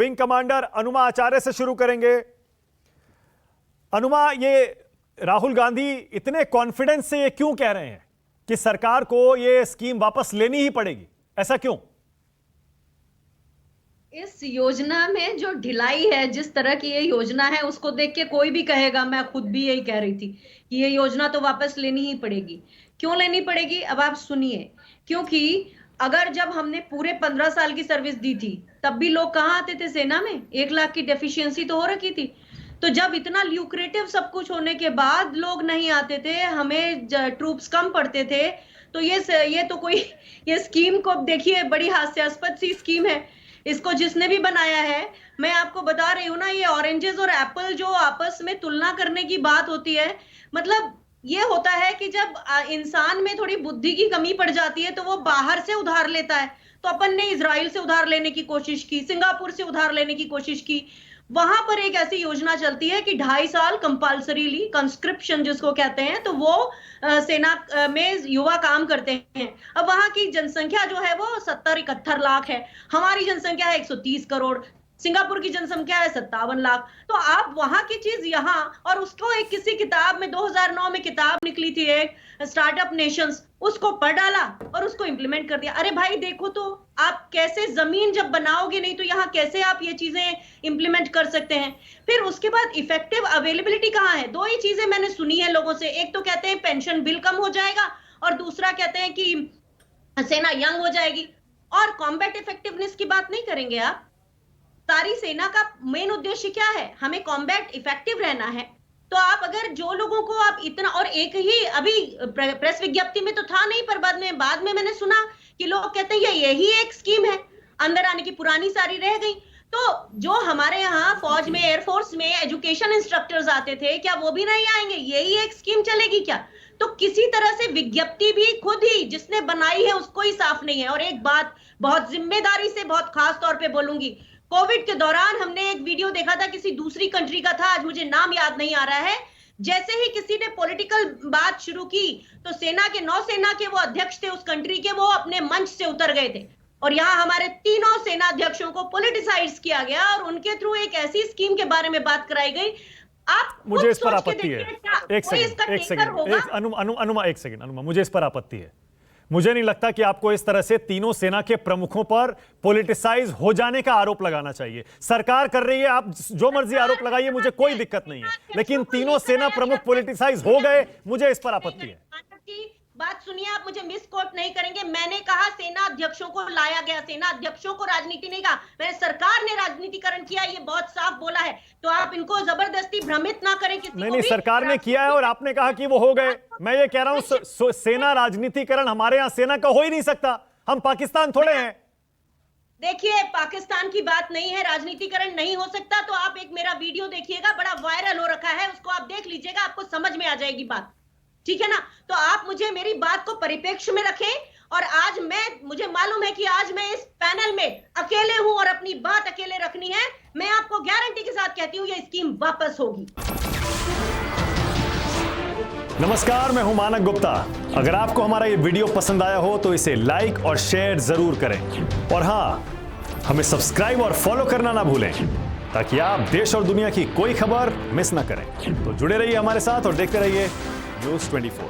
Wing commander अनुमा आचार्य से शुरू करेंगे। अनुमा, ये राहुल गांधी इतने कॉन्फिडेंस से ये क्यों कह रहे हैं कि सरकार को ये स्कीम वापस लेनी ही पड़ेगी? ऐसा क्यों? इस योजना में जो ढिलाई है, जिस तरह की ये योजना है, उसको देख के कोई भी कहेगा, मैं खुद भी यही कह रही थी कि ये योजना तो वापस लेनी ही पड़ेगी। क्यों लेनी पड़ेगी, अब आप सुनिए। क्योंकि अगर जब हमने पूरे 15 साल की सर्विस दी थी, तब भी लोग कहाँ आते थे सेना में? 1 लाख की डेफिशिएंसी तो हो रखी थी। तो जब इतना ल्यूक्रेटिव सब कुछ होने के बाद लोग नहीं आते थे, हमें ट्रूप्स कम पड़ते थे, तो ये तो कोई, ये स्कीम को देखिए, बड़ी हास्यास्पद सी स्कीम है। इसको जिसने भी बनाया है, मैं आपको बता रही हूँ ना, ये ऑरेंजेस और एप्पल जो आपस में तुलना करने की बात होती है, मतलब ये होता है कि जब इंसान में थोड़ी बुद्धि की कमी पड़ जाती है तो वो बाहर से उधार लेता है। तो अपन ने इजराइल से उधार लेने की कोशिश की, सिंगापुर से उधार लेने की कोशिश की। वहां पर एक ऐसी योजना चलती है कि 2.5 साल कंपल्सरीली कंस्क्रिप्शन जिसको कहते हैं, तो वो सेना में युवा काम करते हैं। अब वहां की जनसंख्या जो है वो 70-71 लाख है, हमारी जनसंख्या है 130 करोड़, सिंगापुर की जनसंख्या है 57 लाख। तो आप वहां की चीज यहाँ, और उसको एक किसी किताब में 2009 में किताब निकली थी एक, स्टार्टअप नेशंस, उसको पढ़ डाला और उसको इंप्लीमेंट कर दिया। अरे भाई देखो, तो आप कैसे जमीन जब बनाओगे नहीं तो यहाँ कैसे आप ये चीजें इंप्लीमेंट कर सकते हैं? फिर उसके बाद इफेक्टिव अवेलेबिलिटी कहाँ है? 2 ही चीजें मैंने सुनी है लोगों से, एक तो कहते हैं पेंशन बिल कम हो जाएगा, और दूसरा कहते हैं कि सेना यंग हो जाएगी। और कॉम्बैट इफेक्टिवनेस की बात नहीं करेंगे आप? सारी सेना का मेन उद्देश्य क्या है? हमें कॉम्बैट इफेक्टिव रहना है। तो आप अगर जो लोगों को आप इतना, और एक ही अभी प्रेस विज्ञप्ति में तो था नहीं, पर बाद में मैंने सुना कि लोग कहते हैं यही एक स्कीम है, अंदर आने की पुरानी सारी रह गई। तो जो हमारे यहाँ फौज में, एयरफोर्स में एजुकेशन इंस्ट्रक्टर्स आते थे, क्या वो भी नहीं आएंगे? यही एक स्कीम चलेगी क्या? तो किसी तरह से विज्ञप्ति भी खुद ही जिसने बनाई है उसको ही साफ नहीं है। और एक बात बहुत जिम्मेदारी से, बहुत खास तौर पे बोलूंगी, कोविड के दौरान हमने एक वीडियो देखा था, किसी दूसरी कंट्री का था, आज मुझे नाम याद नहीं आ रहा है। जैसे ही किसी ने पॉलिटिकल बात शुरू की तो सेना के, नौसेना के वो अध्यक्ष थे उस कंट्री के, वो अपने मंच से उतर गए थे। और यहाँ हमारे तीनों सेना अध्यक्षों को पॉलिटिसाइज किया गया और उनके थ्रू एक ऐसी स्कीम के बारे में बात कराई गई। आप मुझे इस पर आपत्ति है। एक सेकंड अनुमा, मुझे इस पर आपत्ति है। मुझे नहीं लगता कि आपको इस तरह से तीनों सेना के प्रमुखों पर पॉलिटिसाइज हो जाने का आरोप लगाना चाहिए। सरकार कर रही है, आप जो मर्जी आरोप लगाइए, मुझे कोई दिक्कत नहीं है, लेकिन तीनों सेना प्रमुख पॉलिटिसाइज हो गए, मुझे इस पर आपत्ति है। बात सुनिए, आप मुझे मिसकोट नहीं करेंगे। मैंने कहा सेना अध्यक्षों को लाया गया, सेना अध्यक्षों को राजनीति नहीं कहा मैंने, सरकार ने राजनीतिकरण किया, ये बहुत साफ बोला है। तो आप इनको जबरदस्ती भ्रमित ना करें किसी को भी। सरकार ने किया है और आपने कहा कि वो हो गए। मैं ये कह रहा हूं सेना राजनीतिकरण हमारे यहां सेना का हो ही नहीं सकता, हम पाकिस्तान थोड़े हैं। देखिए, पाकिस्तान की बात नहीं है, राजनीतिकरण नहीं हो सकता। तो आप एक मेरा वीडियो देखिएगा, बड़ा वायरल हो रखा है, उसको आप देख लीजिएगा, आपको समझ में आ जाएगी बात, ठीक है ना? तो आप मुझे मेरी बात को परिप्रेक्ष्य में रखें। और आज मुझे मालूम है कि आज मैं इस पैनल में अकेले हूं और अपनी बात अकेले रखनी है। मैं आपको गारंटी के साथ कहती हूं ये स्कीम वापस होगी। नमस्कार, मैं हूं मानक गुप्ता। अगर आपको हमारा ये वीडियो पसंद आया हो तो इसे लाइक और शेयर जरूर करें, और हां, हमें सब्सक्राइब और फॉलो करना ना भूलें ताकि आप देश और दुनिया की कोई खबर मिस ना करें। तो जुड़े रहिए हमारे साथ और देखते रहिए News 24।